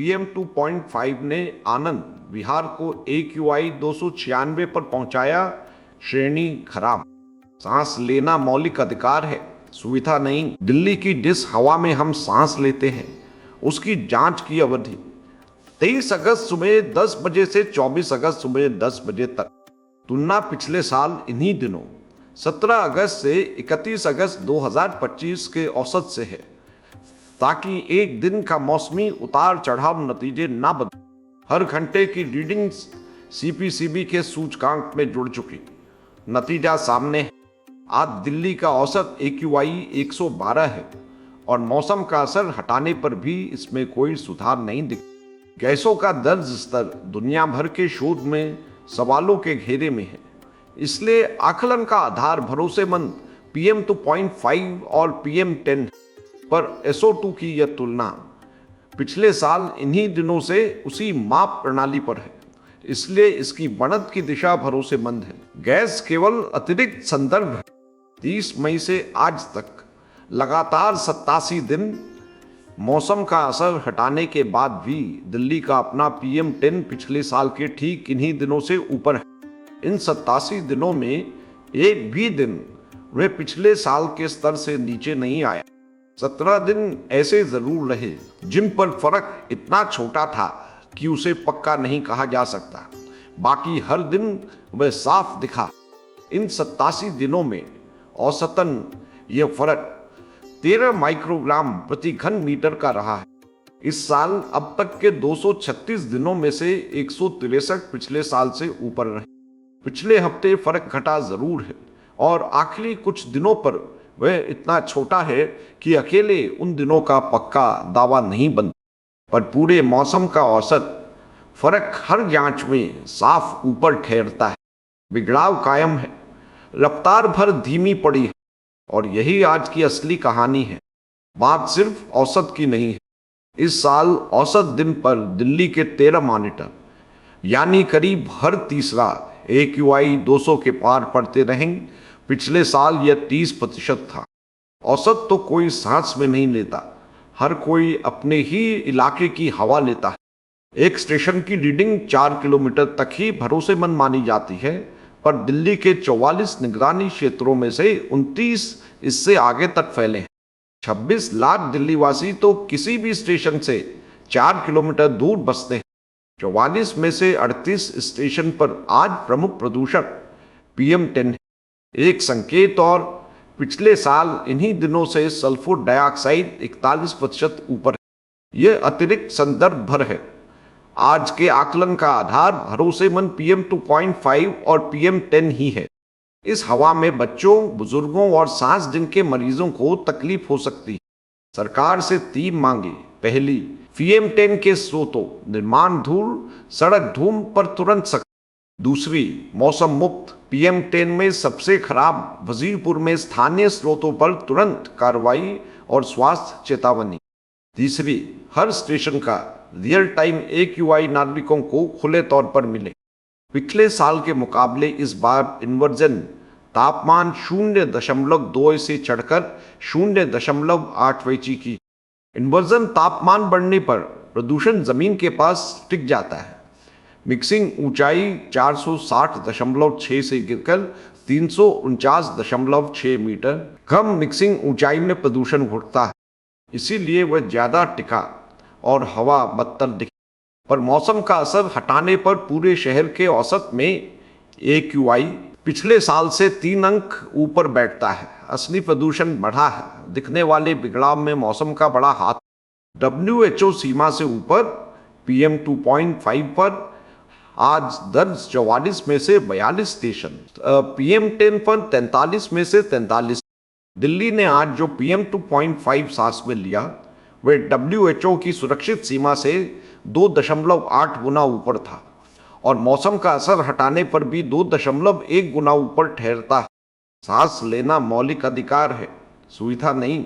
PM 2.5 ने आनंद विहार को AQI 296 पर पहुंचाया, श्रेणी खराब। सांस लेना मौलिक अधिकार है, सुविधा नहीं। दिल्ली की जिस हवा में हम सांस लेते हैं उसकी जांच की अवधि 23 अगस्त सुबह 10 बजे से 24 अगस्त सुबह 10 बजे तक। तुलना पिछले साल इन्हीं दिनों 17 अगस्त से 31 अगस्त 2025 के औसत से है, ताकि एक दिन का मौसमी उतार चढ़ाव नतीजे ना बदले। हर घंटे की रीडिंग्स CPCB के सूचकांक में जुड़ चुकी। नतीजा सामने है। आज दिल्ली का औसत AQI 112 है और मौसम का असर हटाने पर भी इसमें कोई सुधार नहीं दिखा। गैसों का दर्ज स्तर दुनिया भर के शोध में सवालों के घेरे में है। इसलिए आकलन का आधार भरोसेमंद PM 2.5 और PM 10 पर SO2 की यह तुलना पिछले साल इन्हीं दिनों से उसी माप प्रणाली पर है, इसलिए इसकी बढ़त की दिशा भरोसेमंद है। गैस केवल अतिरिक्त संदर्भ है। 30 मई से आज तक लगातार 87 दिन मौसम का असर हटाने के बाद भी दिल्ली का अपना PM 10 पिछले साल के ठीक इन्हीं दिनों से ऊपर है। इन 87 दिनों में एक भी दिन वे पिछले साल के स्तर से नीचे नहीं आया। 17 दिन ऐसे जरूर रहे जिन पर फर्क इतना छोटा था कि उसे पक्का नहीं कहा जा सकता। बाकी हर दिन वह साफ दिखा। इन 87 दिनों में औसतन यह फर्क 13 माइक्रोग्राम प्रति घन मीटर का रहा है। इस साल अब तक के 236 दिनों में से 163 पिछले साल से ऊपर रहे। पिछले हफ्ते फर्क घटा जरूर है और आखिरी कुछ दिनों पर वह इतना छोटा है कि अकेले उन दिनों का पक्का दावा नहीं बनता, पर पूरे मौसम का औसत फर्क हर जांच में साफ ऊपर ठहरता है। बिगड़ाव कायम है, रफ्तार भर धीमी पड़ी है और यही आज की असली कहानी है। बात सिर्फ औसत की नहीं है। इस साल औसत दिन पर दिल्ली के 13 मॉनिटर यानी करीब हर तीसरा AQI 200 के पार पड़ते रहेंगे। पिछले साल यह 30% था। औसत तो कोई सांस में नहीं लेता, हर कोई अपने ही इलाके की हवा लेता है। एक स्टेशन की रीडिंग 4 किलोमीटर तक ही भरोसेमंद मानी जाती है, पर दिल्ली के 44 निगरानी क्षेत्रों में से 29 इससे आगे तक फैले हैं। 26 लाख दिल्लीवासी तो किसी भी स्टेशन से 4 किलोमीटर दूर बसते हैं। 44 में से 38 स्टेशन पर आज प्रमुख प्रदूषक PM 10 है। एक संकेत और पिछले साल इन्हीं दिनों से सल्फर डाइऑक्साइड 41% ऊपर है। यह अतिरिक्त संदर्भ भर है। आज के आकलन का आधार भरोसेमंद PM 2.5 और PM 10 ही है। इस हवा में बच्चों, बुजुर्गों और सांस जिनके मरीजों को तकलीफ हो सकती है। सरकार से 3 मांगे। पहली, PM 10 के स्रोतों निर्माण धूल, सड़क धूम पर तुरंत सख्ती। दूसरी, मौसम मुक्त PM 10 में सबसे खराब वजीरपुर में स्थानीय स्रोतों पर तुरंत कार्रवाई और स्वास्थ्य चेतावनी। तीसरी, हर स्टेशन का रियल टाइम AQI नागरिकों को खुले तौर पर मिले। पिछले साल के मुकाबले इस बार इन्वर्जन तापमान 0.2 से चढ़कर 0.8 की। इन्वर्जन तापमान बढ़ने पर प्रदूषण जमीन के पास टिक जाता है। मिक्सिंग ऊंचाई 460.6 से गिरकर 349.6 मीटर। कम मिक्सिंग ऊंचाई में प्रदूषण घटता है, इसीलिए वह ज्यादा टिका और हवा बदतर दिखी। पर मौसम का असर हटाने पर पूरे शहर के औसत में AQI पिछले साल से 3 अंक ऊपर बैठता है। असली प्रदूषण बढ़ा है। दिखने वाले बिगड़ाव में मौसम का बड़ा हाथ। WHO सीमा से ऊपर PM 2.5 पर आज दर्ज 44 में से 42 स्टेशन, PM 10 पर 43 में से 43। दिल्ली ने आज जो PM 2.5 सांस में लिया वह WHO की सुरक्षित सीमा से 2.8 गुना ऊपर था और मौसम का असर हटाने पर भी 2.1 गुना ऊपर ठहरता है। सांस लेना मौलिक अधिकार है, सुविधा नहीं।